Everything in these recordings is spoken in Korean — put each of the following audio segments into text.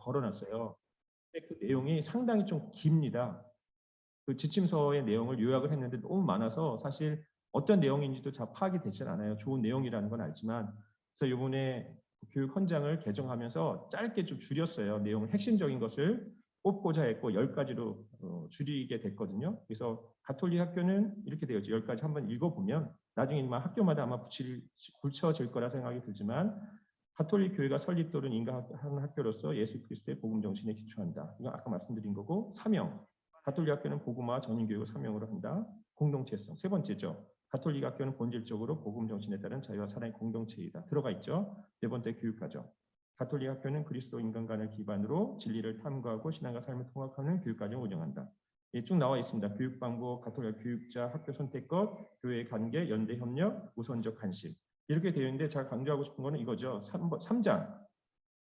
걸어놨어요. 근데 그 내용이 상당히 좀 깁니다. 그 지침서의 내용을 요약을 했는데 너무 많아서 사실 어떤 내용인지도 잘 파악이 되질 않아요. 좋은 내용이라는 건 알지만. 그래서 이번에 교육 헌장을 개정하면서 짧게 좀 줄였어요. 내용 핵심적인 것을 뽑고자 했고 10가지로 줄이게 됐거든요. 그래서 가톨릭 학교는 이렇게 되어 있죠. 10가지 한번 읽어보면 나중에 학교마다 아마 붙여질 거라 생각이 들지만 가톨릭 교회가 설립 또는 인가하는 학교로서 예수 그리스도의 복음 정신에 기초한다. 이건 아까 말씀드린 거고 사명. 가톨릭 학교는 복음화 전인교육을 사명으로 한다. 공동체성. 세 번째죠. 가톨릭 학교는 본질적으로 복음 정신에 따른 자유와 사랑의 공동체이다. 들어가 있죠. 네 번째 교육과정. 가톨릭 학교는 그리스도 인간관을 기반으로 진리를 탐구하고 신앙과 삶을 통합하는 교육과정을 운영한다. 예, 쭉 나와 있습니다. 교육방법, 가톨릭 교육자, 학교 선택것, 교회 관계, 연대 협력, 우선적 관심. 이렇게 되어 있는데 제가 강조하고 싶은 거는 이거죠. 3장.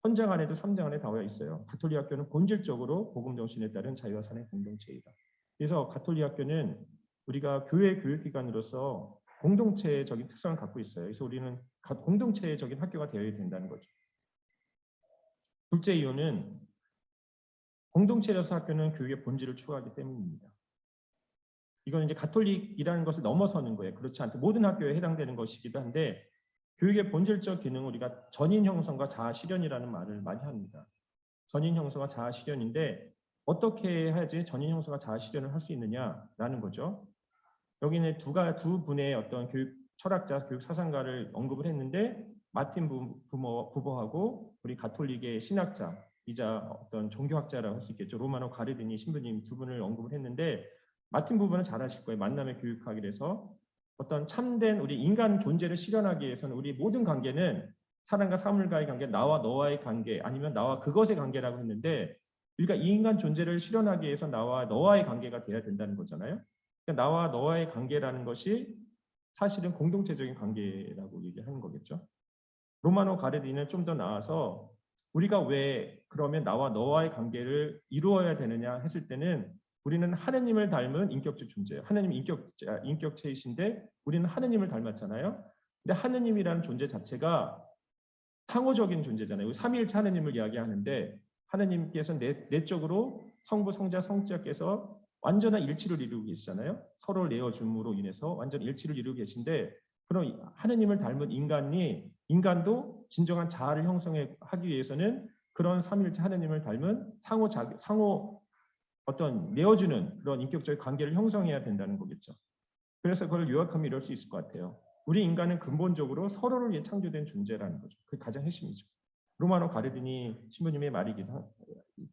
헌장 안에도 3장 안에 나와 있어요. 가톨릭 학교는 본질적으로 복음 정신에 따른 자유와 사랑의 공동체이다. 그래서 가톨릭 학교는 우리가 교회 교육기관으로서 공동체적인 특성을 갖고 있어요. 그래서 우리는 공동체적인 학교가 되어야 된다는 거죠. 둘째 이유는 공동체로서 학교는 교육의 본질을 추구하기 때문입니다. 이건 이제 가톨릭이라는 것을 넘어서는 거예요. 그렇지 않고 모든 학교에 해당되는 것이기도 한데 교육의 본질적 기능은 우리가 전인 형성과 자아 실현이라는 말을 많이 합니다. 전인 형성과 자아 실현인데 어떻게 해야지 전인 형성과 자아 실현을 할 수 있느냐라는 거죠. 여기는 두 분의 어떤 교육 철학자, 교육 사상가를 언급을 했는데 마틴 부버하고 우리 가톨릭의 신학자이자 어떤 종교학자라고 할 수 있겠죠. 로마노 가르디니 신부님 두 분을 언급을 했는데 마틴 부버는 잘 아실 거예요. 만남의 교육학이라서 어떤 참된 우리 인간 존재를 실현하기 위해서는 우리 모든 관계는 사람과 사물과의 관계, 나와 너와의 관계, 아니면 나와 그것의 관계라고 했는데 우리가 이 인간 존재를 실현하기 위해서 나와 너와의 관계가 돼야 된다는 거잖아요. 그러니까 나와 너와의 관계라는 것이 사실은 공동체적인 관계라고 얘기하는 거겠죠. 로마노 가르디는 좀 더 나아서 우리가 왜 그러면 나와 너와의 관계를 이루어야 되느냐 했을 때는 우리는 하느님을 닮은 인격적 존재예요. 하느님 인격체이신데 우리는 하느님을 닮았잖아요. 근데 하느님이라는 존재 자체가 상호적인 존재잖아요. 삼위일체 하느님을 이야기하는데 하느님께서 내적으로 성부, 성자, 성자께서 완전한 일치를 이루고 계시잖아요. 서로를 내어줌으로 인해서 완전 일치를 이루고 계신데 그럼 하느님을 닮은 인간도 진정한 자아를 형성하기 위해서는 그런 삼위일체 하느님을 닮은 상호 어떤 내어주는 그런 인격적인 관계를 형성해야 된다는 거겠죠. 그래서 그걸 요약하면 이럴 수 있을 것 같아요. 우리 인간은 근본적으로 서로를 위해 창조된 존재라는 거죠. 그게 가장 핵심이죠. 로마노 가르디니 신부님의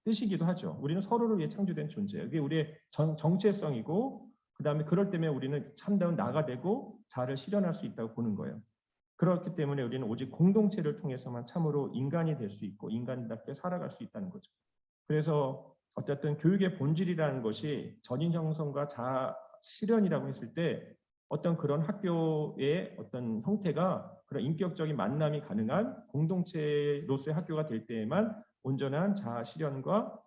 뜻이기도 하죠. 우리는 서로를 위해 창조된 존재예요. 그게 우리의 정체성이고 그다음에 그럴 때문에 우리는 참다운 나가 되고 자아를 실현할 수 있다고 보는 거예요. 그렇기 때문에 우리는 오직 공동체를 통해서만 참으로 인간이 될 수 있고 인간답게 살아갈 수 있다는 거죠. 그래서 어쨌든 교육의 본질이라는 것이 전인 형성과 자아 실현이라고 했을 때 어떤 그런 학교의 어떤 형태가 그런 인격적인 만남이 가능한 공동체로서의 학교가 될 때에만 온전한 자아 실현과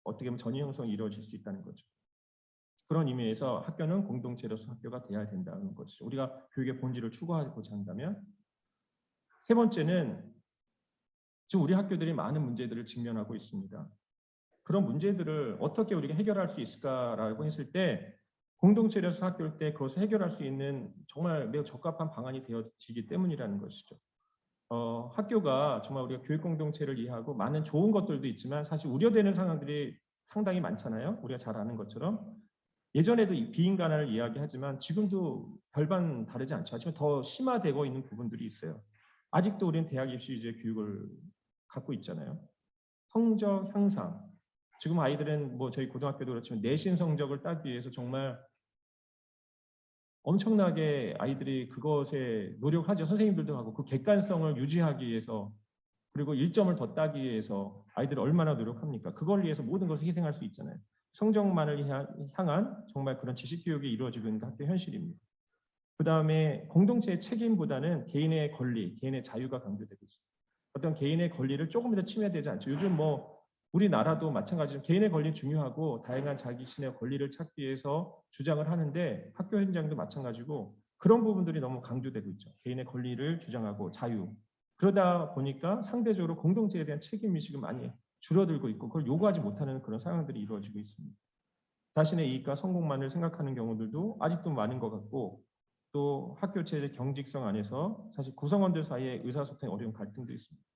어떻게 보면 전인 형성이 이루어질 수 있다는 거죠. 그런 의미에서 학교는 공동체로서 학교가 돼야 된다는 것이죠. 우리가 교육의 본질을 추구하고자 한다면 세 번째는 지금 우리 학교들이 많은 문제들을 직면하고 있습니다. 그런 문제들을 어떻게 우리가 해결할 수 있을까라고 했을 때 공동체로서 학교일 때 그것을 해결할 수 있는 정말 매우 적합한 방안이 되어지기 때문이라는 것이죠. 학교가 정말 우리가 교육 공동체를 이해하고 많은 좋은 것들도 있지만 사실 우려되는 상황들이 상당히 많잖아요. 우리가 잘 아는 것처럼 예전에도 비인간화를 이야기하지만 지금도 별반 다르지 않죠. 하지만 더 심화되고 있는 부분들이 있어요. 아직도 우리는 대학 입시 위주의 교육을 갖고 있잖아요. 성적 향상. 지금 아이들은 뭐 저희 고등학교도 그렇지만 내신 성적을 따기 위해서 정말 엄청나게 아이들이 그것에 노력하죠. 선생님들도 하고 그 객관성을 유지하기 위해서 그리고 1점을 더 따기 위해서 아이들이 얼마나 노력합니까? 그걸 위해서 모든 것을 희생할 수 있잖아요. 성적만을 향한 정말 그런 지식 교육이 이루어지고 있는 학교 현실입니다. 그 다음에 공동체의 책임보다는 개인의 권리, 개인의 자유가 강조되고 있습니다. 어떤 개인의 권리를 조금이라도 침해되지 않죠. 요즘 뭐 우리나라도 마찬가지로 개인의 권리 중요하고 다양한 자신의 권리를 찾기 위해서 주장을 하는데 학교 현장도 마찬가지고 그런 부분들이 너무 강조되고 있죠. 개인의 권리를 주장하고 자유. 그러다 보니까 상대적으로 공동체에 대한 책임의식을 많이 줄어들고 있고 그걸 요구하지 못하는 그런 상황들이 이루어지고 있습니다. 자신의 이익과 성공만을 생각하는 경우들도 아직도 많은 것 같고 또 학교 체제 경직성 안에서 사실 구성원들 사이에 의사소통에 어려운 갈등도 있습니다.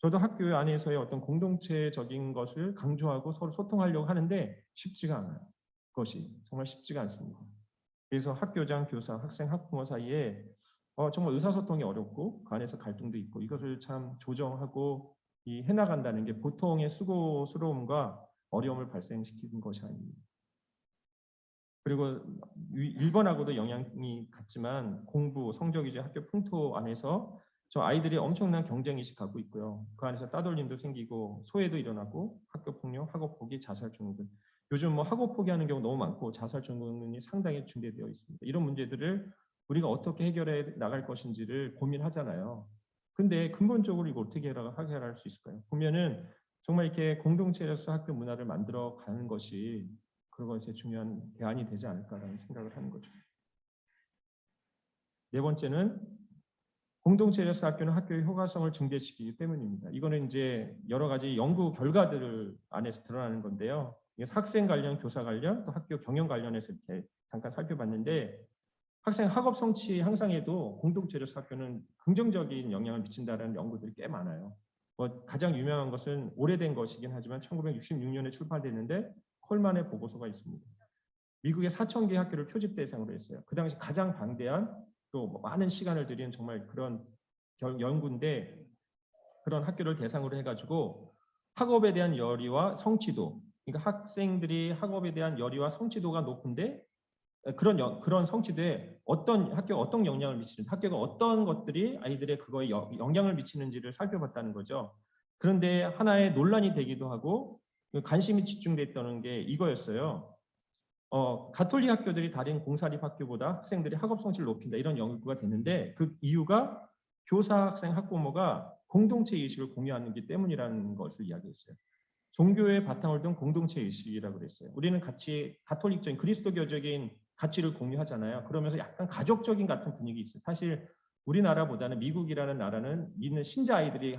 저도 학교 안에서의 어떤 공동체적인 것을 강조하고 서로 소통하려고 하는데 쉽지가 않아요. 그것이 정말 쉽지가 않습니다. 그래서 학교장, 교사, 학생, 학부모 사이에 정말 의사소통이 어렵고 그 안에서 갈등도 있고 이것을 참 조정하고 해나간다는 게 보통의 수고스러움과 어려움을 발생시키는 것이 아닙니다. 그리고 일본하고도 영향이 같지만 공부, 성적이지 학교 풍토 안에서 저 아이들이 엄청난 경쟁의식 갖고 있고요. 그 안에서 따돌림도 생기고 소외도 일어나고 학교 폭력, 학업 포기, 자살 증후군. 요즘 뭐 학업 포기하는 경우 너무 많고 자살 증후군이 상당히 증대되어 있습니다. 이런 문제들을 우리가 어떻게 해결해 나갈 것인지를 고민하잖아요. 근데 근본적으로 이거 어떻게 해결할 수 있을까요? 보면은 정말 이렇게 공동체로서 학교 문화를 만들어 가는 것이 그것이 중요한 대안이 되지 않을까라는 생각을 하는 거죠. 네 번째는 공동체에서 학교는 학교의 효과성을 증대시키기 때문입니다. 이거는 이제 여러 가지 연구 결과들 안에서 드러나는 건데요. 학생 관련, 교사 관련, 또 학교 경영 관련해서 이렇게 잠깐 살펴봤는데 학생 학업 성취 향상에도 공동체로서 학교는 긍정적인 영향을 미친다는 연구들이 꽤 많아요. 가장 유명한 것은 오래된 것이긴 하지만 1966년에 출판됐는데 콜만의 보고서가 있습니다. 미국의 4,000개 학교를 표집 대상으로 했어요. 그 당시 가장 방대한 또 많은 시간을 들인 정말 그런 연구인데 그런 학교를 대상으로 해가지고 학업에 대한 열의와 성취도, 그러니까 학생들이 학업에 대한 열의와 성취도가 높은데 그런 성취도에 학교가 어떤 영향을 미치는지, 학교가 어떤 것들이 아이들의 그거에 영향을 미치는지를 살펴봤다는 거죠. 그런데 하나의 논란이 되기도 하고 관심이 집중됐다는 게 이거였어요. 가톨릭 학교들이 다른 공사립 학교보다 학생들이 학업 성취를 높인다 이런 연구가 됐는데 그 이유가 교사, 학생, 학부모가 공동체 의식을 공유하기 때문이라는 것을 이야기했어요. 종교의 바탕을 둔 공동체 의식이라고 그랬어요. 우리는 같이 가톨릭적인 그리스도교적인 가치를 공유하잖아요. 그러면서 약간 가족적인 같은 분위기 있어요. 사실 우리나라보다는 미국이라는 나라는 믿는 신자 아이들이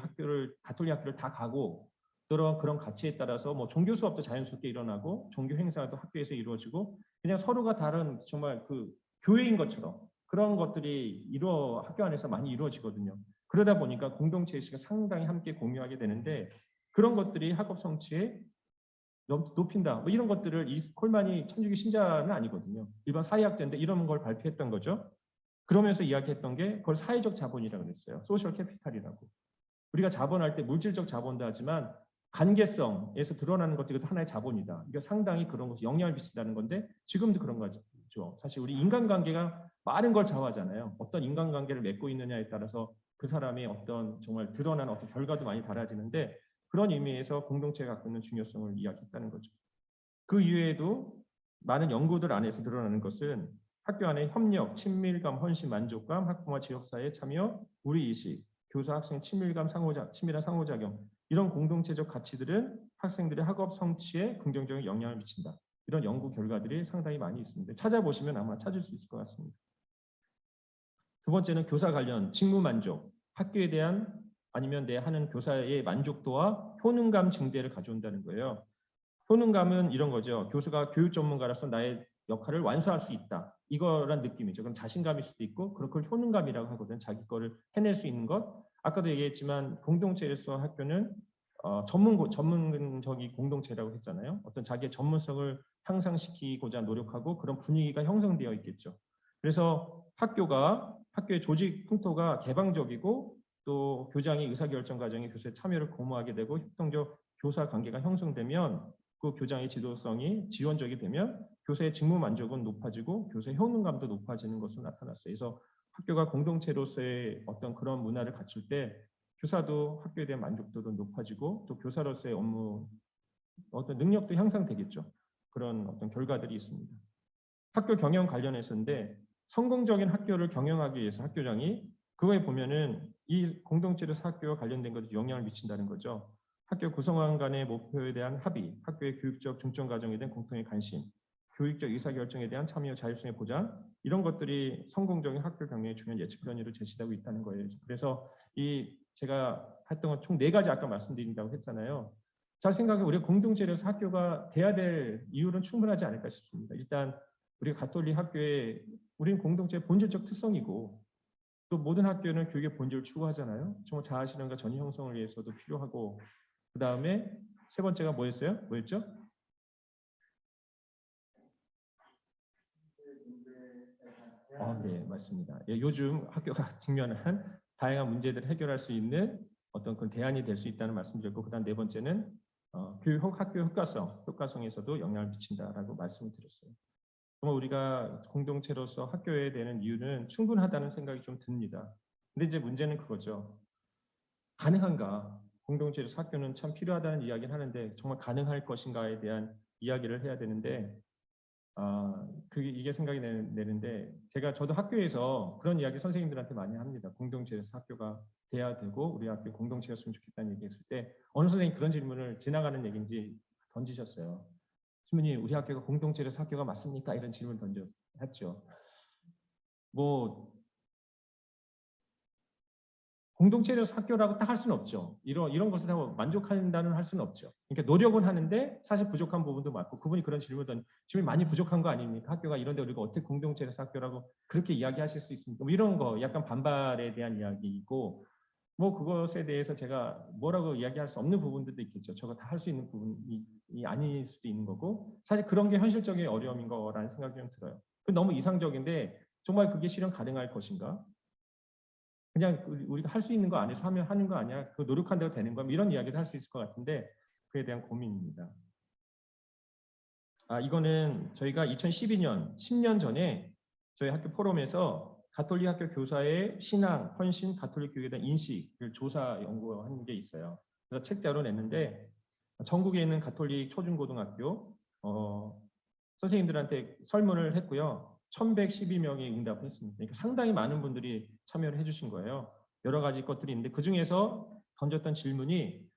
가톨릭 학교를 다 가고 그런 가치에 따라서 뭐 종교 수업도 자연스럽게 일어나고 종교 행사도 학교에서 이루어지고 그냥 서로가 다른 정말 그 교회인 것처럼 그런 것들이 학교 안에서 많이 이루어지거든요. 그러다 보니까 공동체 의식을 상당히 함께 공유하게 되는데 그런 것들이 학업 성취에 높인다. 뭐 이런 것들을 이 콜만이 천주교 신자는 아니거든요. 일반 사회학자인데 이런 걸 발표했던 거죠. 그러면서 이야기했던 게 그걸 사회적 자본이라고 그랬어요. 소셜 캐피탈이라고. 우리가 자본할 때 물질적 자본도 하지만 관계성에서 드러나는 것도 이것도 하나의 자본이다. 이게 상당히 그런 것이 영향을 미친다는 건데 지금도 그런 거죠. 사실 우리 인간관계가 많은 걸 좌우하잖아요. 어떤 인간관계를 맺고 있느냐에 따라서 그 사람의 어떤 정말 드러나는 어떤 결과도 많이 달라지는데 그런 의미에서 공동체가 갖고 있는 중요성을 이야기했다는 거죠. 그 이외에도 많은 연구들 안에서 드러나는 것은 학교 안에 협력, 친밀감, 헌신, 만족감, 학부모와 지역사회의 참여, 우리의식, 교사, 학생 친밀한 상호작용 이런 공동체적 가치들은 학생들의 학업 성취에 긍정적인 영향을 미친다. 이런 연구 결과들이 상당히 많이 있습니다. 찾아보시면 아마 찾을 수 있을 것 같습니다. 두 번째는 교사 관련 직무 만족, 학교에 대한 아니면 내 하는 교사의 만족도와 효능감 증대를 가져온다는 거예요. 효능감은 이런 거죠. 교수가 교육 전문가로서 나의 역할을 완수할 수 있다. 이거란 느낌이죠. 그럼 자신감일 수도 있고 그걸 효능감이라고 하거든. 자기 거를 해낼 수 있는 것. 아까도 얘기했지만 공동체에서 학교는 전문적인 공동체라고 했잖아요. 어떤 자기의 전문성을 향상시키고자 노력하고 그런 분위기가 형성되어 있겠죠. 그래서 학교의 조직 풍토가 개방적이고 또 교장이 의사결정 과정에 교수의 참여를 고무하게 되고 협동적 교사 관계가 형성되면 그 교장의 지도성이 지원적이 되면 교사의 직무 만족은 높아지고 교사의 효능감도 높아지는 것으로 나타났어요. 그래서 학교가 공동체로서의 어떤 그런 문화를 갖출 때 교사도 학교에 대한 만족도도 높아지고 또 교사로서의 업무 어떤 능력도 향상되겠죠. 그런 어떤 결과들이 있습니다. 학교 경영 관련해서인데 성공적인 학교를 경영하기 위해서 학교장이 그거에 보면은 이 공동체로서 학교와 관련된 것에 영향을 미친다는 거죠. 학교 구성원 간의 목표에 대한 합의, 학교의 교육적 중점 과정에 대한 공통의 관심, 교육적 의사결정에 대한 참여 자율성의 보장 이런 것들이 성공적인 학교 경영의 중요한 예측 변이로 제시되고 있다는 거예요. 그래서 제가 했던 건 총 4가지 아까 말씀드린다고 했잖아요. 제 생각에 우리가 공동체로서 학교가 돼야 될 이유는 충분하지 않을까 싶습니다. 일단 우리가 가톨릭 학교에 우리는 공동체의 본질적 특성이고 또 모든 학교는 교육의 본질을 추구하잖아요. 정말 자아 실현과 전인 형성을 위해서도 필요하고 그 다음에 세 번째가 뭐였어요? 뭐였죠? 네, 맞습니다. 예, 요즘 학교가 직면한 다양한 문제들을 해결할 수 있는 어떤 그런 대안이 될 수 있다는 말씀드렸고, 그다음 네 번째는 교육 학교 효과성에서도 영향을 미친다라고 말씀을 드렸어요. 정말 우리가 공동체로서 학교에 되는 이유는 충분하다는 생각이 좀 듭니다. 근데 이제 문제는 그거죠. 가능한가? 공동체로서 학교는 참 필요하다는 이야기를 하는데 정말 가능할 것인가에 대한 이야기를 해야 되는데 이게 생각이 내는데 저도 학교에서 그런 이야기 선생님들한테 많이 합니다. 공동체에서 학교가 돼야 되고 우리 학교 공동체였으면 좋겠다는 얘기했을 때 어느 선생님이 그런 질문을 지나가는 얘기인지 던지셨어요. 신부님, 우리 학교가 공동체에서 학교가 맞습니까? 이런 질문 던졌죠. 뭐 공동체에서 학교라고 딱 할 수는 없죠. 이런 것을 하고 만족한다는 할 수는 없죠. 그러니까 노력은 하는데 사실 부족한 부분도 많고 그분이 그런 질문을 많이 부족한 거 아닙니까? 학교가 이런데 우리가 어떻게 공동체에서 학교라고 그렇게 이야기하실 수 있습니까? 뭐 이런 거 약간 반발에 대한 이야기이고 뭐 그것에 대해서 제가 뭐라고 이야기할 수 없는 부분들도 있겠죠. 저가 다 할 수 있는 부분이 아닐 수도 있는 거고 사실 그런 게 현실적인 어려움인 거라는 생각이 좀 들어요. 너무 이상적인데 정말 그게 실현 가능할 것인가? 그냥 우리가 할 수 있는 거 안에서 하는 거 아니야? 그 노력한다고 되는 거야? 뭐 이런 이야기도 할 수 있을 것 같은데 그에 대한 고민입니다. 이거는 저희가 2012년, 10년 전에 저희 학교 포럼에서 가톨릭 학교 교사의 신앙, 헌신, 가톨릭 교육에 대한 인식을 조사 연구한 게 있어요. 그래서 책자로 냈는데 전국에 있는 가톨릭 초중고등학교 선생님들한테 설문을 했고요. 1112명이 응답을 했습니다. 그러니까 상당히 많은 분들이 참여를 해주신 거예요. 여러 가지 것들이 있는데 그 중에서 던졌던 질문이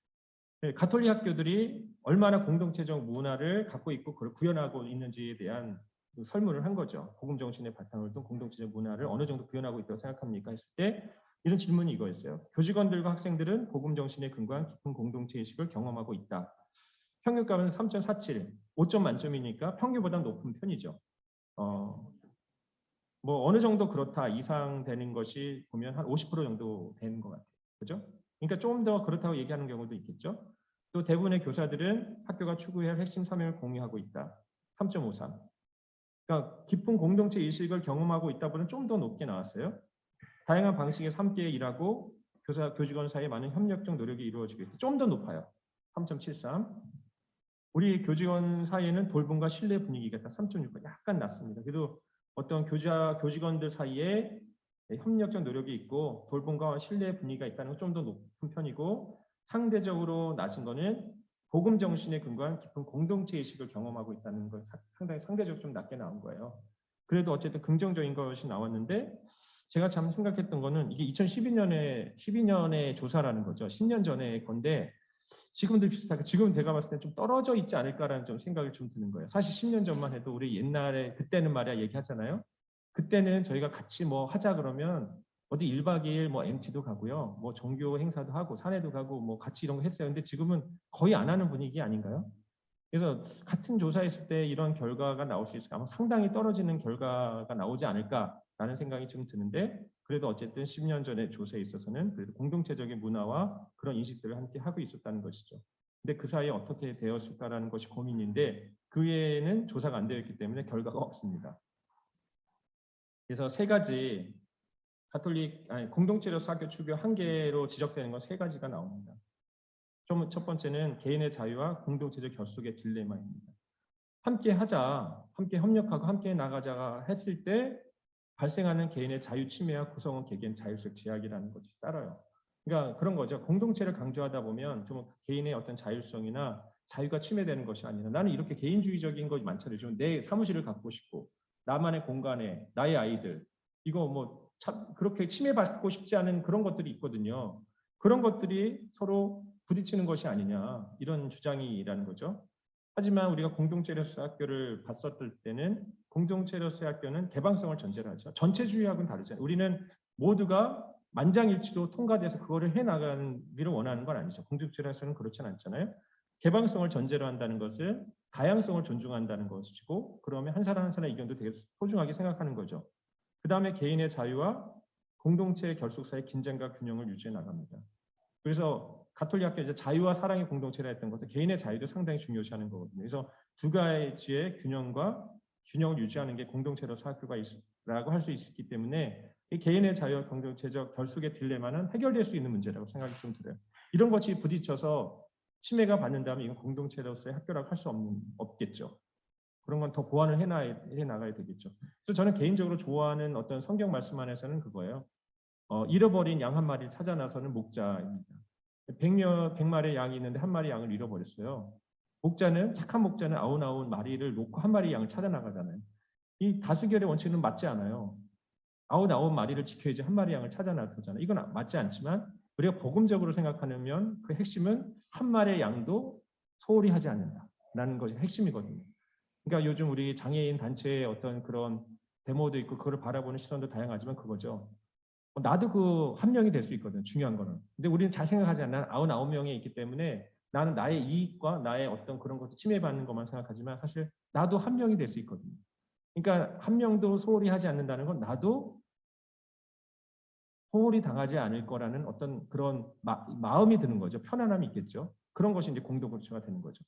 가톨릭 학교들이 얼마나 공동체적 문화를 갖고 있고 그걸 구현하고 있는지에 대한 그 설문을 한 거죠. 복음 정신의 바탕을 둔 공동체적 문화를 어느 정도 구현하고 있다고 생각합니까? 했을 때 이런 질문이 이거였어요. 교직원들과 학생들은 복음 정신에 근거한 깊은 공동체 의식을 경험하고 있다. 평균값은 3.47, 5점 만점이니까 평균보다 높은 편이죠. 뭐 어느 정도 그렇다 이상 되는 것이 보면 한 50% 정도 되는 것 같아요. 그죠? 그러니까 조금 더 그렇다고 얘기하는 경우도 있겠죠. 또 대부분의 교사들은 학교가 추구해야 할 핵심 사명을 공유하고 있다. 3.53. 그러니까 깊은 공동체 의식을 경험하고 있다보다는 좀 더 높게 나왔어요. 다양한 방식에서 함께 일하고 교직원 사이에 많은 협력적 노력이 이루어지고 있다. 좀 더 높아요. 3.73. 우리 교직원 사이에는 돌봄과 신뢰 분위기가 3.6가 약간 낮습니다. 그래도 어떤 교직원들 사이에 협력적 노력이 있고 돌봄과 신뢰 분위기가 있다는 건 좀 더 높은 편이고 상대적으로 낮은 거는 복음 정신에 근거한 깊은 공동체 의식을 경험하고 있다는 건 상당히 상대적으로 좀 낮게 나온 거예요. 그래도 어쨌든 긍정적인 것이 나왔는데 제가 참 생각했던 거는 이게 12년의 조사라는 거죠. 10년 전의 건데 지금도 비슷하게 지금 제가 봤을 때 좀 떨어져 있지 않을까라는 좀 생각이 좀 드는 거예요. 사실 10년 전만 해도 우리 옛날에 그때는 말이야 얘기하잖아요. 그때는 저희가 같이 뭐 하자 그러면 어디 1박 2일 뭐 MT도 가고요. 뭐 종교 행사도 하고 산에도 가고 뭐 같이 이런 거 했어요. 근데 지금은 거의 안 하는 분위기 아닌가요? 그래서 같은 조사했을 때 이런 결과가 나올 수 있을까? 아마 상당히 떨어지는 결과가 나오지 않을까라는 생각이 좀 드는데 그래도 어쨌든 10년 전의 조사에 있어서는 그래도 공동체적인 문화와 그런 인식들을 함께 하고 있었다는 것이죠. 근데 그 사이에 어떻게 되었을까라는 것이 고민인데 그 외에는 조사가 안 되어 있기 때문에 결과가 없습니다. 그래서 세 가지 공동체로서 학교 추구 한계로 지적되는 건 세 가지가 나옵니다. 첫 번째는 개인의 자유와 공동체적 결속의 딜레마입니다. 함께 하자, 함께 협력하고 함께 나가자가 했을 때 발생하는 개인의 자유 침해와 구성원 개개인 자율적 제약이라는 것이 따라요. 그러니까 그런 거죠. 공동체를 강조하다 보면 좀 개인의 어떤 자율성이나 자유가 침해되는 것이 아니라 나는 이렇게 개인주의적인 것이 많잖아요. 좀 내 사무실을 갖고 싶고 나만의 공간에 나의 아이들 이거 뭐 참 그렇게 침해받고 싶지 않은 그런 것들이 있거든요. 그런 것들이 서로 부딪히는 것이 아니냐 이런 주장이라는 거죠. 하지만 우리가 공동체로서 학교를 봤었을 때는 공동체로서의 학교는 개방성을 전제로 하죠. 전체주의하고는 다르잖아요. 우리는 모두가 만장일치로 통과돼서 그거를 해나가기를 원하는 건 아니죠. 공동체로서는 그렇진 않잖아요. 개방성을 전제로 한다는 것은 다양성을 존중한다는 것이고, 그러면 한 사람 한 사람의 의견도 되게 소중하게 생각하는 거죠. 그 다음에 개인의 자유와 공동체의 결속사의 긴장과 균형을 유지해 나갑니다. 그래서 가톨릭 학교 이제 자유와 사랑의 공동체라 했던 것은 개인의 자유도 상당히 중요시하는 거거든요. 그래서 두 가지의 균형을 유지하는 게 공동체로서 학교가 있라고 할 수 있기 때문에 이 개인의 자유와 공동체적 결속의 딜레마는 해결될 수 있는 문제라고 생각이 좀 들어요. 이런 것이 부딪혀서 침해가 받는다면 이건 공동체로서의 학교라고 할 수 없겠죠. 그런 건 더 보완을 해 나가야 되겠죠. 그래서 저는 개인적으로 좋아하는 어떤 성경 말씀 안에서는 그거예요. 잃어버린 양 한 마리를 찾아 나서는 목자입니다. 100마리의 양이 있는데 한 마리 양을 잃어버렸어요. 착한 목자는 99마리를 놓고 한 마리 양을 찾아 나가잖아요. 이 다수결의 원칙은 맞지 않아요. 99마리를 지켜야지 한 마리 양을 찾아 나서잖아요. 이건 맞지 않지만 우리가 복음적으로 생각하면 그 핵심은 한 마리의 양도 소홀히 하지 않는다라는 것이 핵심이거든요. 그러니까 요즘 우리 장애인 단체의 어떤 그런 데모도 있고 그거를 바라보는 시선도 다양하지만 그거죠. 나도 그 한 명이 될 수 있거든. 중요한 거는. 근데 우리는 잘 생각하지 않아. 99명이 있기 때문에 나는 나의 이익과 나의 어떤 그런 것도 침해받는 것만 생각하지만 사실 나도 한 명이 될 수 있거든요. 그러니까 한 명도 소홀히 하지 않는다는 건 나도 소홀히 당하지 않을 거라는 어떤 그런 마음이 드는 거죠. 편안함이 있겠죠. 그런 것이 이제 공동체가 되는 거죠.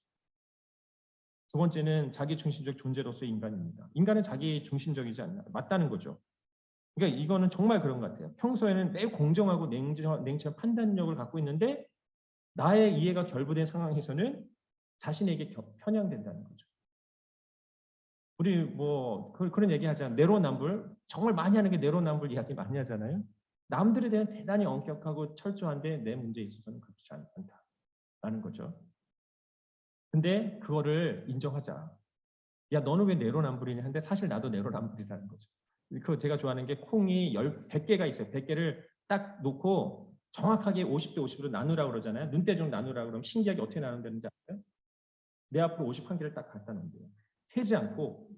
두 번째는 자기 중심적 존재로서의 인간입니다. 인간은 자기 중심적이지 않나 맞다는 거죠. 그러니까 이거는 정말 그런 것 같아요. 평소에는 매우 공정하고 냉철한 판단력을 갖고 있는데 나의 이해가 결부된 상황에서는 자신에게 편향된다는 거죠. 우리 뭐 그런 얘기 하잖아요. 내로남불. 정말 많이 하는 게 내로남불 이야기 많이 하잖아요. 남들에 대한 대단히 엄격하고 철저한데 내 문제에 있어서는 그렇지 않다라는 거죠. 근데 그거를 인정하자. 야, 너는 왜 내로남불이냐 하는데 사실 나도 내로남불이라는 거죠. 그 제가 좋아하는 게 콩이 100개가 있어요. 100개를 딱 놓고 정확하게 50대 50으로 나누라고 그러잖아요. 눈대중 나누라고 그러면 신기하게 어떻게 나눈다는지 아세요? 내 앞으로 51개를 딱 갖다 놓는대요. 세지 않고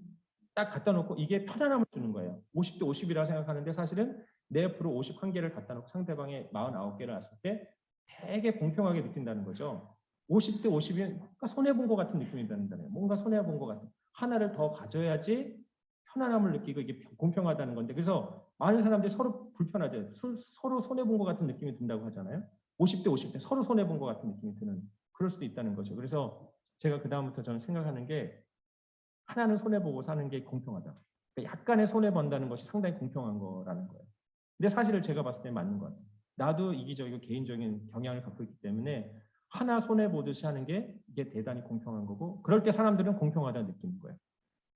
딱 갖다 놓고 이게 편안함을 주는 거예요. 50대 50이라고 생각하는데 사실은 내 앞으로 51개를 갖다 놓고 상대방의 49개를 놨을 때 되게 공평하게 느낀다는 거죠. 50대 50이면 뭔가 손해본 것 같은 느낌이 든다네요. 뭔가 손해본 것 같은. 하나를 더 가져야지 편안함을 느끼고 이게 공평하다는 건데 그래서 많은 사람들이 서로 불편하죠. 서로 손해본 것 같은 느낌이 든다고 하잖아요. 50대 50대 서로 손해본 것 같은 느낌이 드는 그럴 수도 있다는 거죠. 그래서 제가 그다음부터 저는 생각하는 게 하나는 손해보고 사는 게 공평하다. 그러니까 약간의 손해본다는 것이 상당히 공평한 거라는 거예요. 근데 사실을 제가 봤을 때 맞는 것 같아요. 나도 이기적이고 개인적인 경향을 갖고 있기 때문에 하나 손해보듯이 하는 게 이게 대단히 공평한 거고 그럴 때 사람들은 공평하다는 느끼는 거예요.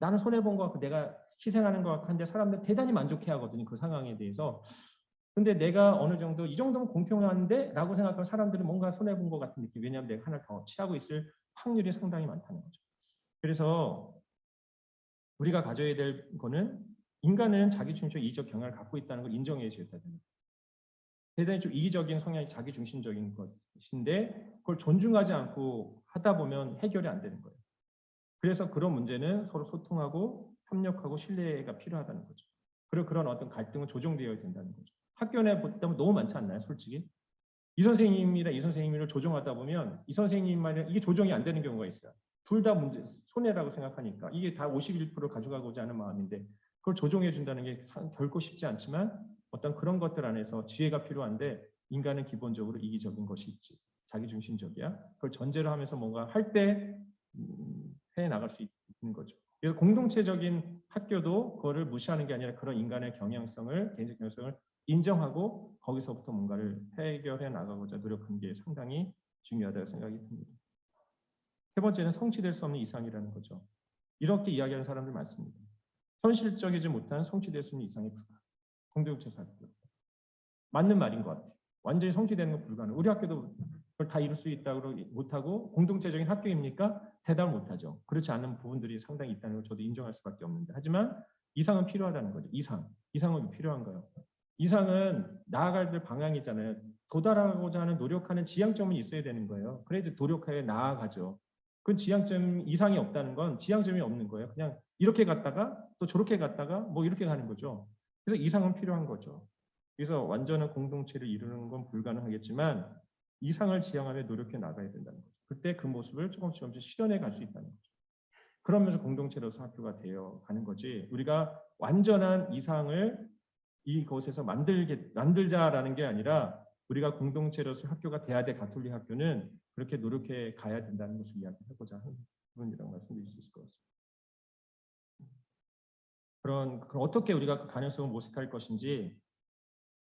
나는 손해본 것 같고 내가 희생하는 것 같은데 사람들 대단히 만족해 하거든요. 그 상황에 대해서. 근데 내가 어느 정도 이 정도면 공평한데 라고 생각하면 사람들은 뭔가 손해본 것 같은 느낌. 왜냐하면 내가 하나 더 취하고 있을 확률이 상당히 많다는 거죠. 그래서 우리가 가져야 될 거는 인간은 자기중심적 이기적 경향을 갖고 있다는 걸 인정해 줘야 됩니다. 대단히 좀 이기적인 성향이 자기중심적인 것인데 그걸 존중하지 않고 하다 보면 해결이 안 되는 거예요. 그래서 그런 문제는 서로 소통하고 협력하고 신뢰가 필요하다는 거죠. 그리고 그런 어떤 갈등은 조정되어야 된다는 거죠. 학교 내 보면 너무 많지 않나요, 솔직히? 이 선생님이랑 이 선생님을 조정하다 보면 이 선생님만은 이게 조정이 안 되는 경우가 있어요. 둘 다 문제, 손해라고 생각하니까 이게 다 51% 가져가고자 하는 마음인데 그걸 조정해 준다는 게 결코 쉽지 않지만 어떤 그런 것들 안에서 지혜가 필요한데 인간은 기본적으로 이기적인 것이 있지. 자기중심적이야. 그걸 전제로 하면서 뭔가 할 때 해 나갈 수 있는 거죠. 그래서 공동체적인 학교도 그거를 무시하는 게 아니라 그런 인간의 경향성을, 개인적 경향성을 인정하고 거기서부터 뭔가를 해결해 나가고자 노력하는 게 상당히 중요하다고 생각이 듭니다. 세 번째는 성취될 수 없는 이상이라는 거죠. 이렇게 이야기하는 사람들 많습니다. 현실적이지 못한 성취될 수 있는 이상이 불가. 공동체 학교. 맞는 말인 것 같아요. 완전히 성취되는 건 불가능. 우리 학교도 그걸 다 이룰 수 있다고 못하고 공동체적인 학교입니까? 대답을 못하죠. 그렇지 않은 부분들이 상당히 있다는 걸 저도 인정할 수밖에 없는데 하지만 이상은 필요하다는 거죠. 이상은 필요한 거예요. 이상은 나아갈 방향이잖아요. 도달하고자 하는 노력하는 지향점이 있어야 되는 거예요. 그래야지 노력하여 나아가죠. 그 지향점 이상이 없다는 건 지향점이 없는 거예요. 그냥 이렇게 갔다가 또 저렇게 갔다가 뭐 이렇게 가는 거죠. 그래서 이상은 필요한 거죠. 그래서 완전한 공동체를 이루는 건 불가능하겠지만 이상을 지향하며 노력해 나가야 된다는 거죠. 그때 그 모습을 조금씩 실현해 갈 수 있다는 거죠. 그러면서 공동체로서 학교가 되어 가는 거지. 우리가 완전한 이상을 이곳에서 만들자라는 게 아니라 우리가 공동체로서 학교가 돼야 될 가톨릭 학교는 그렇게 노력해 가야 된다는 것을 이야기하고자 하는 부분이라고 말씀드릴 수 있을 것 같습니다. 그럼 어떻게 우리가 그 가능성을 모색할 것인지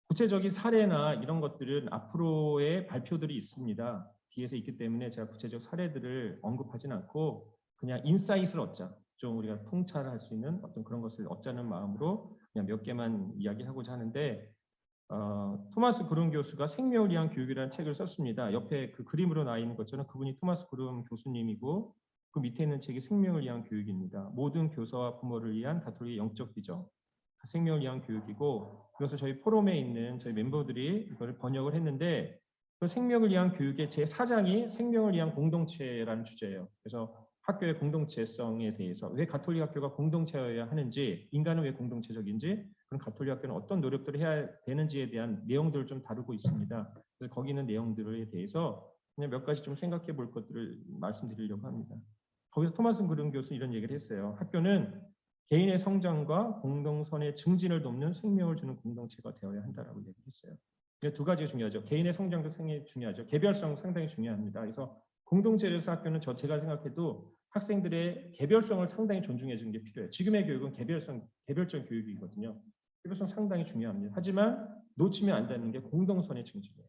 구체적인 사례나 이런 것들은 앞으로의 발표들이 있습니다. 뒤에서 있기 때문에 제가 구체적 사례들을 언급하진 않고 그냥 인사이트를 얻자. 좀 우리가 통찰할 수 있는 어떤 그런 것을 얻자는 마음으로 그냥 몇 개만 이야기하고자 하는데 토마스 그룸 교수가 생명을 위한 교육이라는 책을 썼습니다. 옆에 그 그림으로 나와 있는 것처럼 그분이 토마스 그룸 교수님이고 그 밑에 있는 책이 생명을 위한 교육입니다. 모든 교사와 부모를 위한 가톨릭의 영적 비전. 생명을 위한 교육이고 그래서 저희 포럼에 있는 저희 멤버들이 이거를 번역을 했는데 그 생명을 위한 교육의 제4장이 생명을 위한 공동체라는 주제예요. 그래서 학교의 공동체성에 대해서 왜 가톨릭 학교가 공동체여야 하는지 인간은 왜 공동체적인지 그럼 가톨릭 학교는 어떤 노력들을 해야 되는지에 대한 내용들을 좀 다루고 있습니다. 그래서 거기 있는 내용들에 대해서 그냥 몇 가지 좀 생각해 볼 것들을 말씀드리려고 합니다. 거기서 토마스 그룬 교수 이런 얘기를 했어요. 학교는 개인의 성장과 공동선의 증진을 돕는 생명을 주는 공동체가 되어야 한다라고 얘기했어요. 두 가지가 중요하죠. 개인의 성장도 상당히 중요하죠. 개별성 상당히 중요합니다. 그래서 공동체에서 학교는 제가 생각해도 학생들의 개별성을 상당히 존중해 주는 게 필요해요. 지금의 교육은 개별적 교육이거든요. 개별성 상당히 중요합니다. 하지만 놓치면 안 되는 게 공동선의 증진이에요.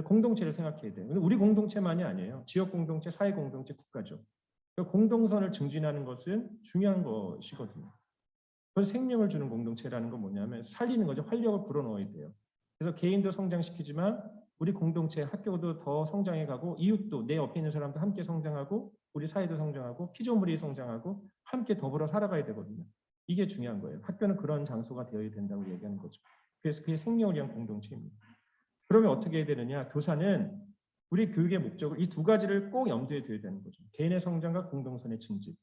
공동체를 생각해야 돼요. 우리 공동체만이 아니에요. 지역 공동체, 사회 공동체, 국가죠. 공동선을 증진하는 것은 중요한 것이거든요. 그래서 생명을 주는 공동체라는 건 뭐냐면 살리는 거죠. 활력을 불어넣어야 돼요. 그래서 개인도 성장시키지만 우리 공동체, 학교도 더 성장해가고 이웃도 내 옆에 있는 사람도 함께 성장하고 우리 사회도 성장하고 피조물이 성장하고 함께 더불어 살아가야 되거든요. 이게 중요한 거예요. 학교는 그런 장소가 되어야 된다고 얘기하는 거죠. 그래서 그게 생명을 위한 공동체입니다. 그러면 어떻게 해야 되느냐? 교사는 우리 교육의 목적을 이 두 가지를 꼭 염두에 둬야 되는 거죠. 개인의 성장과 공동선의 증진.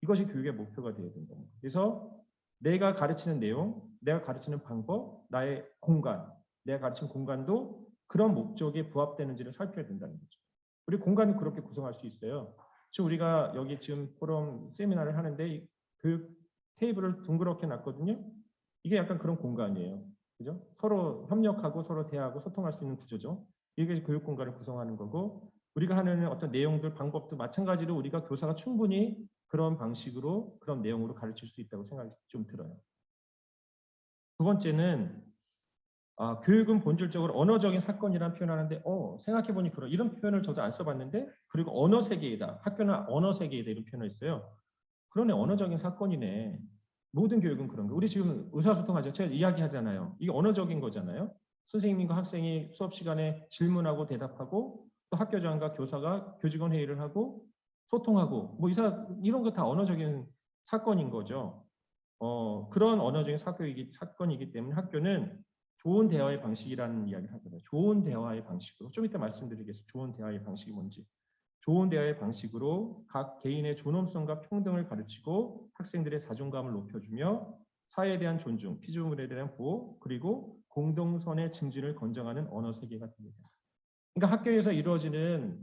이것이 교육의 목표가 되어야 된다. 그래서 내가 가르치는 내용, 내가 가르치는 방법, 나의 공간, 내가 가르치는 공간도 그런 목적에 부합되는지를 살펴야 된다는 거죠. 우리 공간을 그렇게 구성할 수 있어요. 지금 우리가 여기 지금 포럼 세미나를 하는데 그 테이블을 둥그렇게 놨거든요. 이게 약간 그런 공간이에요. 그죠? 서로 협력하고 서로 대화하고 소통할 수 있는 구조죠. 이게 교육 공간을 구성하는 거고 우리가 하는 어떤 내용들, 방법도 마찬가지로 우리가 교사가 충분히 그런 방식으로 그런 내용으로 가르칠 수 있다고 생각이 좀 들어요. 두 번째는 교육은 본질적으로 언어적인 사건이라는 표현하는데 생각해보니 이런 표현을 저도 안 써봤는데 그리고 언어 세계이다. 학교는 언어 세계이다 이런 표현을 있어요. 그러네 언어적인 사건이네. 모든 교육은 그런 거. 우리 지금 의사소통하죠. 제가 이야기하잖아요. 이게 언어적인 거잖아요. 선생님과 학생이 수업 시간에 질문하고 대답하고 또 학교장과 교사가 교직원 회의를 하고 소통하고 뭐 이런 거 다 언어적인 사건인 거죠. 그런 언어적인 사건이기 때문에 학교는 좋은 대화의 방식이라는 이야기를 하거든요. 좋은 대화의 방식으로 좀 이따 말씀드리겠습니다. 좋은 대화의 방식이 뭔지. 좋은 대화의 방식으로 각 개인의 존엄성과 평등을 가르치고 학생들의 자존감을 높여주며 사회에 대한 존중, 피조물에 대한 보호, 그리고 공동선의 증진을 권장하는 언어 세계가 됩니다. 그러니까 학교에서 이루어지는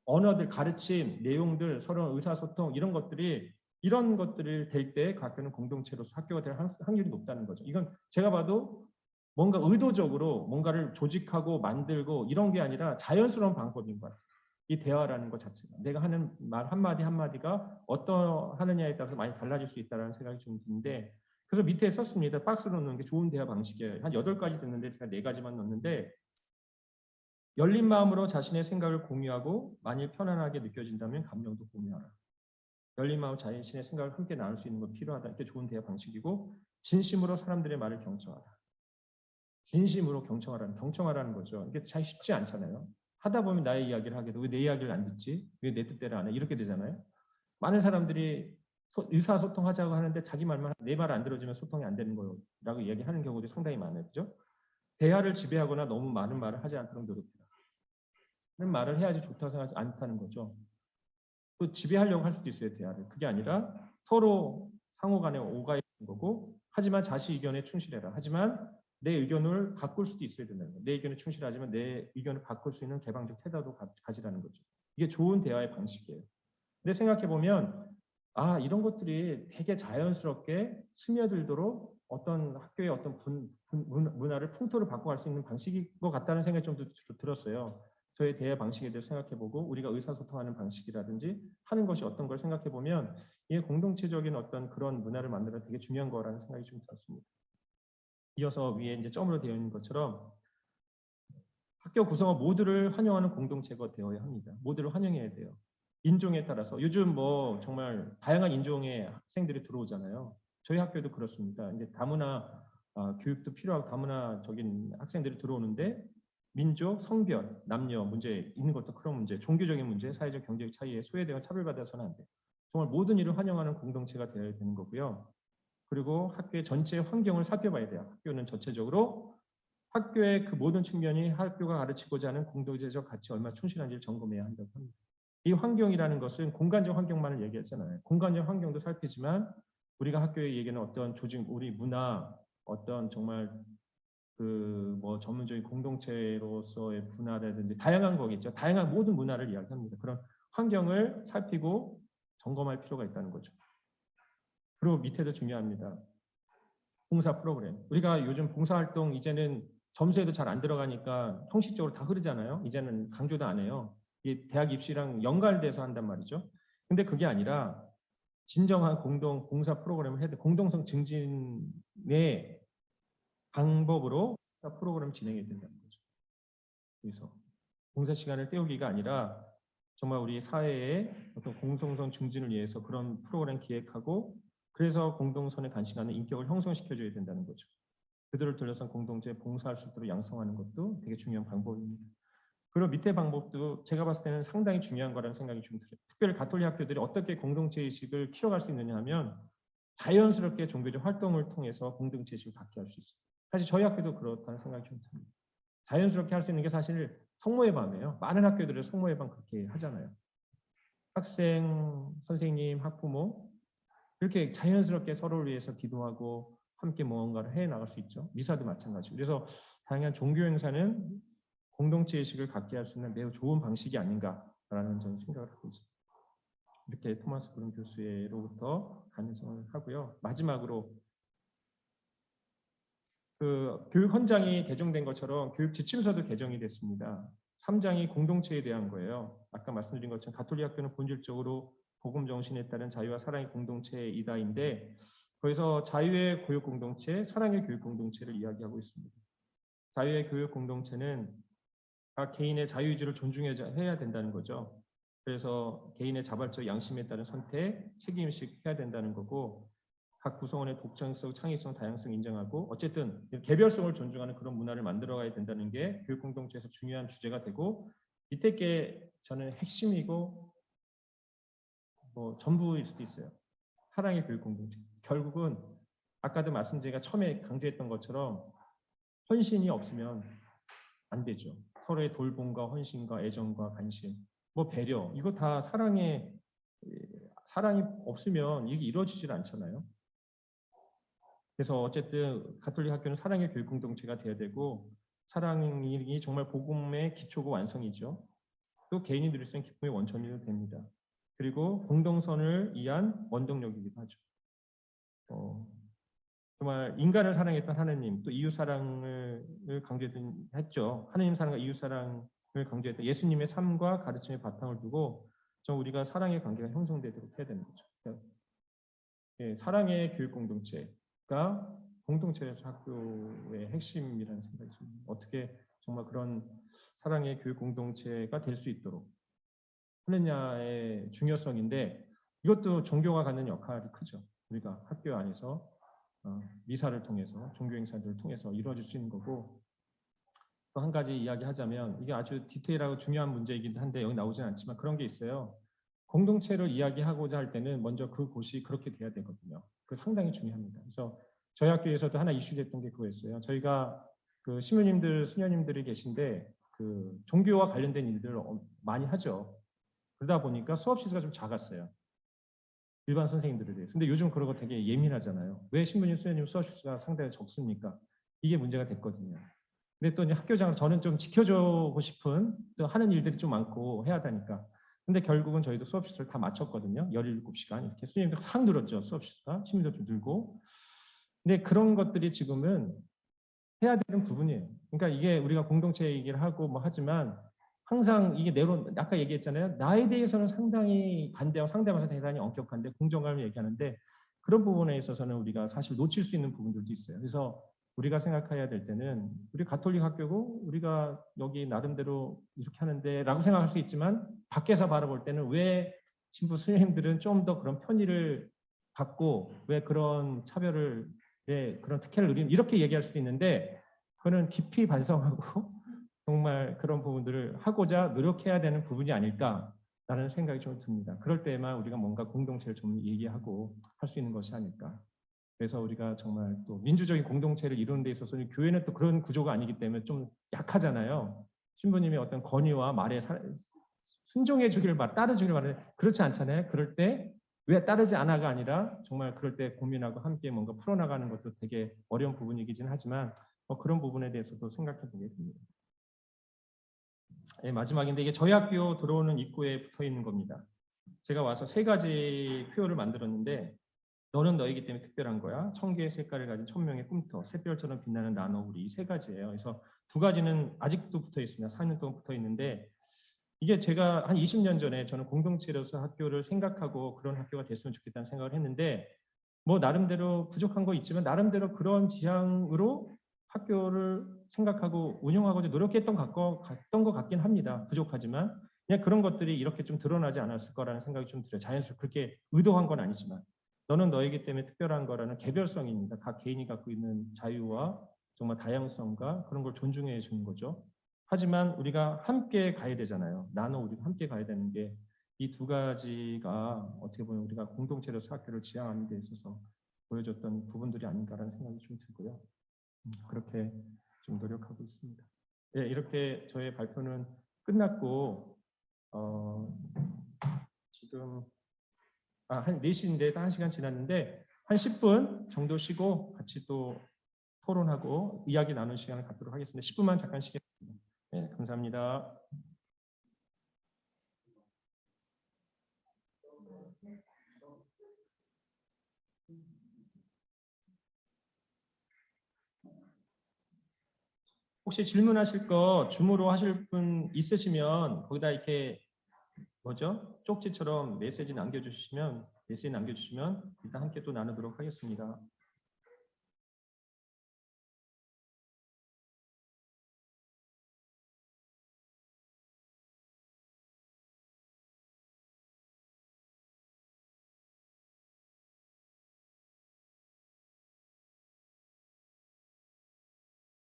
언어들, 가르침, 내용들, 서로 의사소통 이런 것들을 될 때 학교는 공동체로서 학교가 될 확률이 높다는 거죠. 이건 제가 봐도 뭔가 의도적으로 뭔가를 조직하고 만들고 이런 게 아니라 자연스러운 방법인 것 같아요. 이 대화라는 것 자체가 내가 하는 말 한마디 한마디가 하느냐에 따라서 많이 달라질 수 있다는 생각이 좀 드는데 그래서 밑에 썼습니다. 박스로 넣는 게 좋은 대화 방식이에요. 한 8가지 됐는데 제가 4가지만 넣었는데 열린 마음으로 자신의 생각을 공유하고 만일 편안하게 느껴진다면 감정도 공유하라. 열린 마음 자신의 생각을 함께 나눌 수 있는 건 필요하다. 이게 좋은 대화 방식이고 진심으로 사람들의 말을 경청하라. 진심으로 경청하라는 거죠. 이게 참 쉽지 않잖아요. 하다 보면 나의 이야기를 하게 되고 왜 내 이야기를 안 듣지? 왜 내 뜻대로 안 해? 이렇게 되잖아요. 많은 사람들이 의사소통하자고 하는데 자기 말만 내 말 안 들어주면 소통이 안 되는 거라고 이야기하는 경우도 상당히 많아요. 그죠? 대화를 지배하거나 너무 많은 말을 하지 않도록 노력해라. 그런 말을 해야지 좋다고 생각하지 않다는 거죠. 또 지배하려고 할 수도 있어요. 대화를. 그게 아니라 서로 상호 간에 오가야 되는 거고 하지만 자신 의견에 충실해라. 하지만 내 의견을 바꿀 수도 있어야 된다는 거예요. 내 의견에 충실하지만 내 의견을 바꿀 수 있는 개방적 태도도 가지라는 거죠. 이게 좋은 대화의 방식이에요. 근데 생각해 보면 이런 것들이 되게 자연스럽게 스며들도록 어떤 학교의 어떤 문화를 풍토를 바꿔갈 수 있는 방식인 것 같다는 생각이 좀 들었어요. 저희 대화 방식에 대해서 생각해보고 우리가 의사소통하는 방식이라든지 하는 것이 어떤 걸 생각해보면 이게 공동체적인 어떤 그런 문화를 만들어 되게 중요한 거라는 생각이 좀 들었습니다. 이어서 위에 이제 점으로 되어 있는 것처럼 학교 구성원 모두를 환영하는 공동체가 되어야 합니다. 모두를 환영해야 돼요. 인종에 따라서 요즘 뭐 정말 다양한 인종의 학생들이 들어오잖아요. 저희 학교도 그렇습니다. 이제 다문화 교육도 필요하고 다문화적인 학생들이 들어오는데 민족, 성별, 남녀 문제 있는 것도 그런 문제, 종교적인 문제, 사회적 경제적 차이에 소외되어 차별받아서는 안 돼. 정말 모든 일을 환영하는 공동체가 되어야 되는 거고요. 그리고 학교의 전체 환경을 살펴봐야 돼요. 학교는 전체적으로 학교의 그 모든 측면이 학교가 가르치고자 하는 공동체적 가치에 얼마나 충실한지를 점검해야 한다고 합니다. 이 환경이라는 것은 공간적 환경만을 얘기하잖아요. 공간적 환경도 살피지만 우리가 학교에 얘기하는 어떤 조직, 우리 문화, 어떤 정말 그 뭐 전문적인 공동체로서의 문화라든지 다양한 거겠죠. 다양한 모든 문화를 이야기합니다. 그런 환경을 살피고 점검할 필요가 있다는 거죠. 그리고 밑에도 중요합니다. 봉사 프로그램. 우리가 요즘 봉사활동 이제는 점수에도 잘 안 들어가니까 형식적으로 다 흐르잖아요. 이제는 강조도 안 해요. 이게 대학 입시랑 연관돼서 한단 말이죠. 근데 그게 아니라 진정한 공동 봉사 프로그램을 해야 돼. 공동성 증진의 방법으로 프로그램 진행해야 된다는 거죠. 그래서 봉사 시간을 때우기가 아니라 정말 우리 사회의 어떤 공동성 증진을 위해서 그런 프로그램 기획하고 그래서 공동선에 간직하는 인격을 형성시켜줘야 된다는 거죠. 그들을 둘러싼 공동체에 봉사할 수 있도록 양성하는 것도 되게 중요한 방법입니다. 그리고 밑에 방법도 제가 봤을 때는 상당히 중요한 거라는 생각이 좀 들어요. 특별히 가톨릭 학교들이 어떻게 공동체 의식을 키워갈 수 있느냐 하면 자연스럽게 종교적 활동을 통해서 공동체 의식을 갖게 할 수 있어요. 사실 저희 학교도 그렇다는 생각이 좀 듭니다. 자연스럽게 할 수 있는 게 사실 성모의 밤이에요. 많은 학교들이 성모의 밤 그렇게 하잖아요. 학생, 선생님, 학부모 이렇게 자연스럽게 서로를 위해서 기도하고 함께 무언가를 해 나갈 수 있죠. 미사도 마찬가지고. 그래서 다양한 종교 행사는 공동체 의식을 갖게 할 수 있는 매우 좋은 방식이 아닌가라는 저는 생각을 하고 있습니다. 이렇게 토마스 브룬 교수로부터 가능성을 하고요. 마지막으로 그 교육 헌장이 개정된 것처럼 교육 지침서도 개정이 됐습니다. 3장이 공동체에 대한 거예요. 아까 말씀드린 것처럼 가톨릭 학교는 본질적으로 복음 정신에 따른 자유와 사랑의 공동체의 이다인데 거기서 자유의 교육 공동체, 사랑의 교육 공동체를 이야기하고 있습니다. 자유의 교육 공동체는 각 개인의 자유의지를 존중해야 된다는 거죠. 그래서 개인의 자발적 양심에 따른 선택, 책임의식 해야 된다는 거고 각 구성원의 독창성, 창의성, 다양성 인정하고 어쨌든 개별성을 존중하는 그런 문화를 만들어가야 된다는 게 교육 공동체에서 중요한 주제가 되고 이때 게 저는 핵심이고 뭐 전부일 수도 있어요. 사랑의 교육 공동체. 결국은 아까도 제가 처음에 강조했던 것처럼 헌신이 없으면 안 되죠. 서로의 돌봄과 헌신과 애정과 관심, 뭐 배려 이거 다 사랑이 없으면 이게 이루어지질 않잖아요. 그래서 어쨌든 가톨릭 학교는 사랑의 교육 공동체가 돼야 되고 사랑이 정말 복음의 기초고 완성이죠. 또 개인이 누릴 수 있는 기쁨의 원천이 됩니다. 그리고 공동선을 위한 원동력이기도 하죠. 정말 인간을 사랑했던 하느님, 또 이웃 사랑을 강조했죠. 하느님 사랑과 이웃 사랑을 강조했던 예수님의 삶과 가르침의 바탕을 두고 우리가 사랑의 관계가 형성되도록 해야 되는 거죠. 예, 사랑의 교육 공동체가 공동체에서 학교의 핵심이라는 생각이 듭니다. 어떻게 정말 그런 사랑의 교육 공동체가 될 수 있도록 하느냐의 중요성인데 이것도 종교가 갖는 역할이 크죠. 우리가 학교 안에서 미사를 통해서 종교 행사들을 통해서 이루어질 수 있는 거고 또 한 가지 이야기하자면 이게 아주 디테일하고 중요한 문제이긴 한데 여기 나오진 않지만 그런 게 있어요. 공동체를 이야기하고자 할 때는 먼저 그 곳이 그렇게 돼야 되거든요. 그 상당히 중요합니다. 그래서 저희 학교에서도 하나 이슈됐던 게 그거였어요. 저희가 그 신부님들, 수녀님들이 계신데 그 종교와 관련된 일들을 많이 하죠. 그러다 보니까 수업 시수가 좀 작았어요. 일반 선생님들에 대해서. 근데 요즘 그런 거 되게 예민하잖아요. 왜 신부님, 수녀님 수업 시수가 상당히 적습니까? 이게 문제가 됐거든요. 근데 또 이제 학교장으로 저는 좀 지켜주고 싶은 또 하는 일들이 좀 많고 해야 하니까 근데 결국은 저희도 수업 시간을 다 마쳤거든요. 17시간 이렇게 수님도 확 늘었죠. 수업 시간 시민도 좀 늘고. 근데 그런 것들이 지금은 해야 되는 부분이에요. 그러니까 이게 우리가 공동체 얘기를 하고 뭐 하지만 항상 이게 아까 얘기했잖아요. 나에 대해서는 상당히 반대하고 상대방에서 대단히 엄격한데 공정감을 얘기하는데 그런 부분에 있어서는 우리가 사실 놓칠 수 있는 부분들도 있어요. 그래서 우리가 생각해야 될 때는 우리 가톨릭 학교고 우리가 여기 나름대로 이렇게 하는데라고 생각할 수 있지만 밖에서 바라볼 때는 왜 신부 스님들은 좀 더 그런 편의를 갖고 왜 그런 차별을 왜 그런 특혜를 누리는 이렇게 얘기할 수도 있는데 그거는 깊이 반성하고 정말 그런 부분들을 하고자 노력해야 되는 부분이 아닐까라는 생각이 좀 듭니다. 그럴 때에만 우리가 뭔가 공동체를 좀 얘기하고 할 수 있는 것이 아닐까. 그래서 우리가 정말 또 민주적인 공동체를 이루는 데 있어서 교회는 또 그런 구조가 아니기 때문에 좀 약하잖아요. 신부님의 어떤 권위와 말에 순종해 주기를 따르 주기를 바라는데 그렇지 않잖아요. 그럴 때 왜 따르지 않아가 아니라 정말 그럴 때 고민하고 함께 뭔가 풀어나가는 것도 되게 어려운 부분이긴 하지만 그런 부분에 대해서도 생각해 보게 됩니다. 예, 마지막인데 이게 저희 학교 들어오는 입구에 붙어 있는 겁니다. 제가 와서 3가지 표를 만들었는데 너는 너이기 때문에 특별한 거야. 1000개의 색깔을 가진 1000명의 꿈터, 샛별처럼 빛나는 나너 우리 이 3가지예요. 그래서 2가지는 아직도 붙어 있습니다. 4년 동안 붙어 있는데 이게 제가 한 20년 전에 저는 공동체로서 학교를 생각하고 그런 학교가 됐으면 좋겠다는 생각을 했는데 뭐 나름대로 부족한 거 있지만 나름대로 그런 지향으로 학교를 생각하고 운영하고자 노력했던 것 같긴 합니다. 부족하지만 그냥 그런 것들이 이렇게 좀 드러나지 않았을 거라는 생각이 좀 들어요. 자연스럽게 그렇게 의도한 건 아니지만 너는 너이기 때문에 특별한 거라는 개별성입니다. 각 개인이 갖고 있는 자유와 정말 다양성과 그런 걸 존중해 주는 거죠. 하지만 우리가 함께 가야 되잖아요. 나눠 우리가 함께 가야 되는 게 이 2가지가 어떻게 보면 우리가 공동체로서 학교를 지향하는 데 있어서 보여줬던 부분들이 아닌가라는 생각이 좀 들고요. 그렇게 좀 노력하고 있습니다. 네, 이렇게 저의 발표는 끝났고 지금 한 4시인데 딱 1시간 지났는데 한 10분 정도 쉬고 같이 또 토론하고 이야기 나눈 시간을 갖도록 하겠습니다. 10분만 잠깐 쉬겠습니다. 네, 감사합니다. 혹시 질문하실 거 줌으로 하실 분 있으시면 거기다 이렇게 뭐죠? 쪽지처럼 메시지 남겨주시면 일단 함께 또 나누도록 하겠습니다.